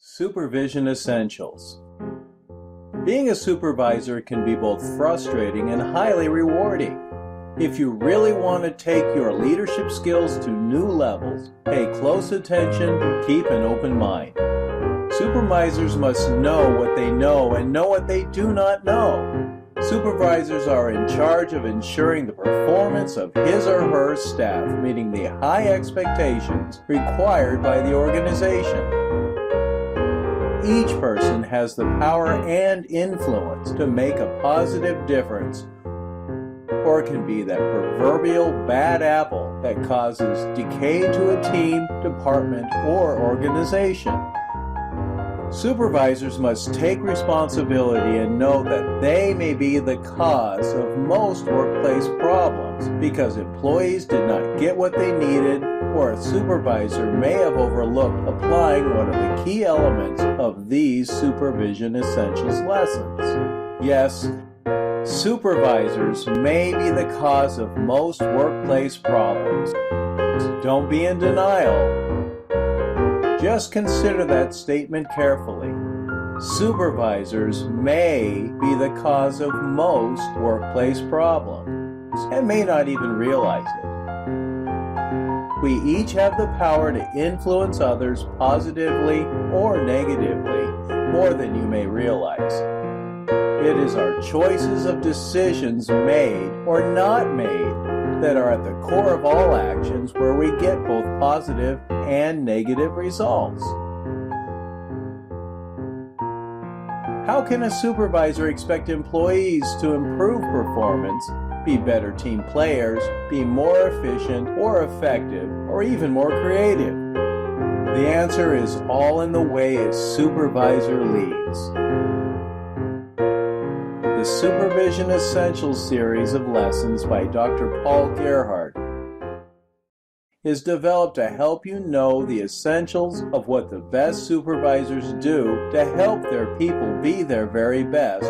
Supervision Essentials. Being a supervisor can be both frustrating and highly rewarding. If you really want to take your leadership skills to new levels, pay close attention, keep an open mind. Supervisors must know what they know and know what they do not know. Supervisors are in charge of ensuring the performance of his or her staff meeting the high expectations required by the organization. Each person has the power and influence to make a positive difference, or it can be that proverbial bad apple that causes decay to a team, department, or organization. Supervisors must take responsibility and know that they may be the cause of most workplace problems because employees did not get what they needed, or a supervisor may have overlooked applying one of the key elements of these Supervision Essentials lessons. Yes, supervisors may be the cause of most workplace problems. Don't be in denial. Just consider that statement carefully. Supervisors may be the cause of most workplace problems and may not even realize it. We each have the power to influence others positively or negatively more than you may realize. It is our choices of decisions made or not made that are at the core of all actions where we get both positive and negative results. How can a supervisor expect employees to improve performance, be better team players, be more efficient or effective, or even more creative? The answer is all in the way a supervisor leads. The Supervision Essentials series of lessons by Dr. Paul Gerhardt is developed to help you know the essentials of what the best supervisors do to help their people be their very best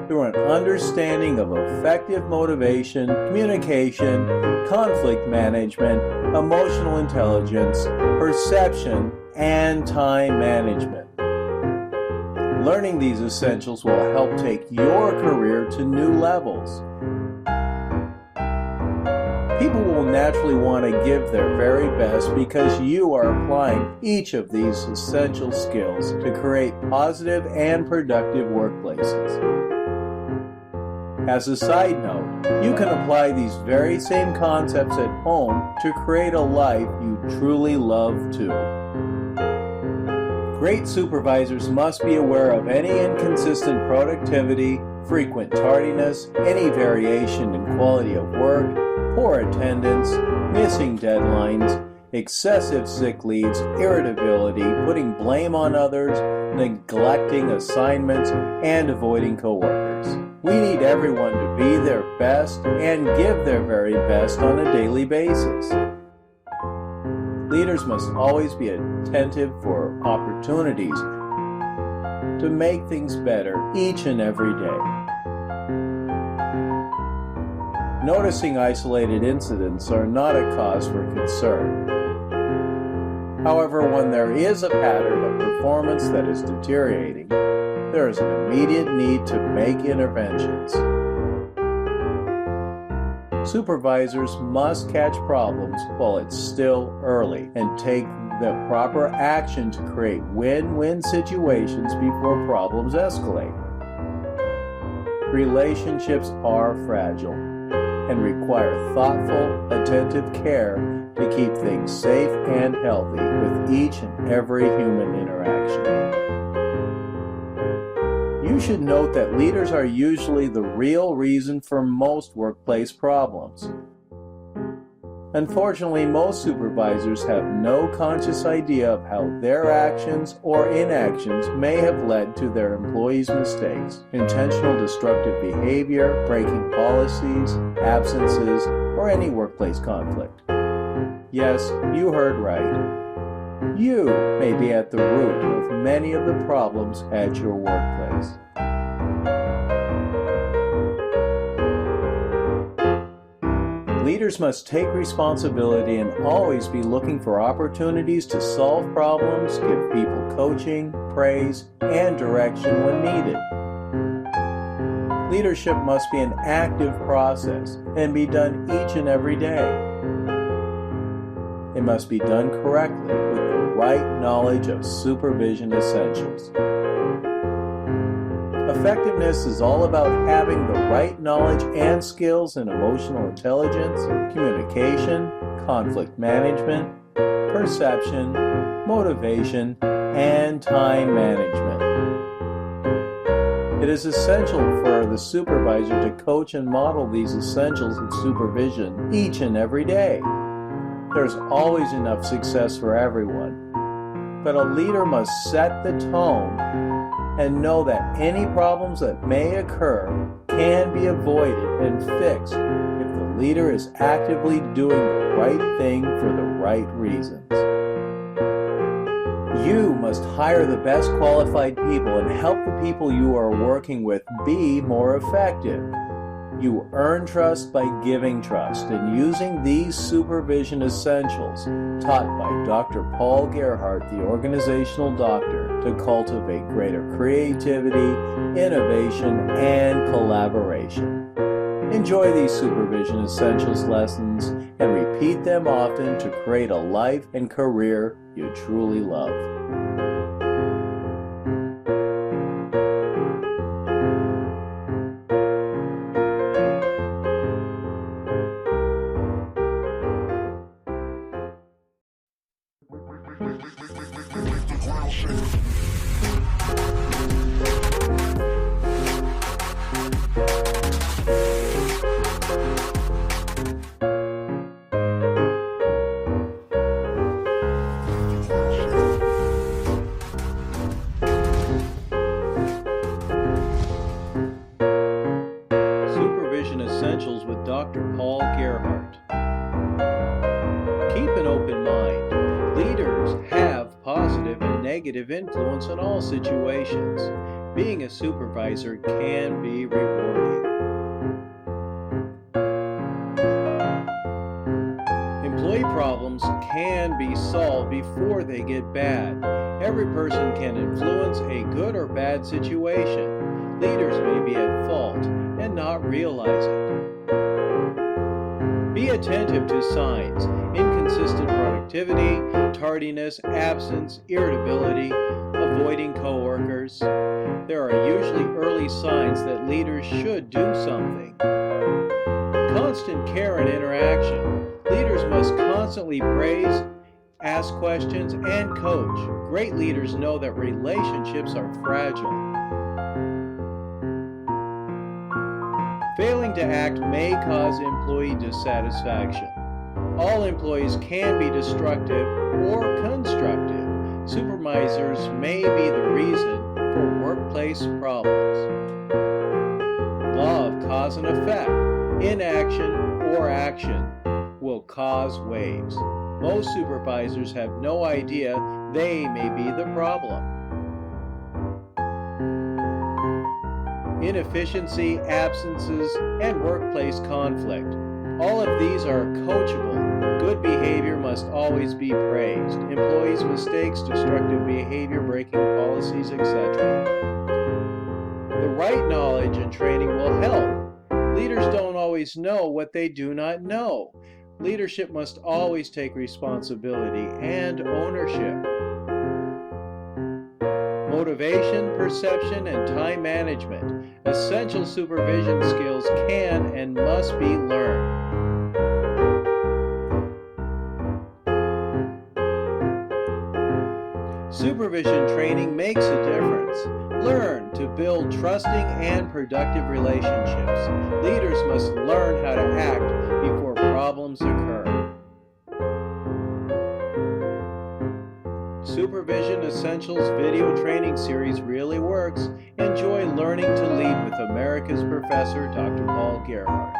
through an understanding of effective motivation, communication, conflict management, emotional intelligence, perception, and time management. Learning these essentials will help take your career to new levels. People will naturally want to give their very best because you are applying each of these essential skills to create positive and productive workplaces. As a side note, you can apply these very same concepts at home to create a life you truly love too. Great supervisors must be aware of any inconsistent productivity, frequent tardiness, any variation in quality of work, poor attendance, missing deadlines, excessive sick leaves, irritability, putting blame on others, neglecting assignments, and avoiding coworkers. We need everyone to be their best and give their very best on a daily basis. Leaders must always be attentive for opportunities to make things better each and every day. Noticing isolated incidents are not a cause for concern. However, when there is a pattern of performance that is deteriorating, there is an immediate need to make interventions. Supervisors must catch problems while it's still early and take the proper action to create win-win situations before problems escalate. Relationships are fragile and require thoughtful, attentive care to keep things safe and healthy with each and every human interaction. You should note that leaders are usually the real reason for most workplace problems. Unfortunately, most supervisors have no conscious idea of how their actions or inactions may have led to their employees' mistakes, intentional destructive behavior, breaking policies, absences, or any workplace conflict. Yes, you heard right. You may be at the root of many of the problems at your workplace. Leaders must take responsibility and always be looking for opportunities to solve problems, give people coaching, praise, and direction when needed. Leadership must be an active process and be done each and every day. It must be done correctly with the right knowledge of supervision essentials. Effectiveness is all about having the right knowledge and skills in emotional intelligence, communication, conflict management, perception, motivation, and time management. It is essential for the supervisor to coach and model these essentials of supervision each and every day. There's always enough success for everyone, but a leader must set the tone and know that any problems that may occur can be avoided and fixed if the leader is actively doing the right thing for the right reasons. You must hire the best qualified people and help the people you are working with be more effective. You earn trust by giving trust and using these supervision essentials taught by Dr. PaulGerhardt, the organizational doctor, to cultivate greater creativity, innovation, and collaboration. Enjoy these supervision essentials lessons and repeat them often to create a life and career you truly love. Supervision Essentials with Dr. PaulGerhardt. Keep an open mind. Leaders have positive and negative influence in all situations. Being a supervisor can be rewarding. Employee problems can be solved before they get bad. Every person can influence a good or bad situation. Leaders may be at fault and not realize it. Be attentive to signs: inconsistent productivity, tardiness, absence, irritability, avoiding coworkers. There are usually early signs that leaders should do something. Constant care and interaction. Leaders must constantly praise, ask questions, and coach. Great leaders know that relationships are fragile. Failing to act may cause employee dissatisfaction. All employees can be destructive or constructive. Supervisors may be the reason for workplace problems. Law of cause and effect. Inaction or action will cause waves. Most supervisors have no idea they may be the problem. Inefficiency, absences, and workplace conflict. All of these are coachable. Good behavior must always be praised. Employees' mistakes, destructive behavior, breaking policies, etc. The right knowledge and training will help. Leaders don't always know what they do not know. Leadership must always take responsibility and ownership. Motivation, perception, and time management. Essential supervision skills can and must be learned. Supervision training makes a difference. Learn to build trusting and productive relationships. Leaders must learn how to act before problems occur. Supervision Essentials video training series really works. Enjoy learning to lead with America's Professor, Dr. PaulGerhardt.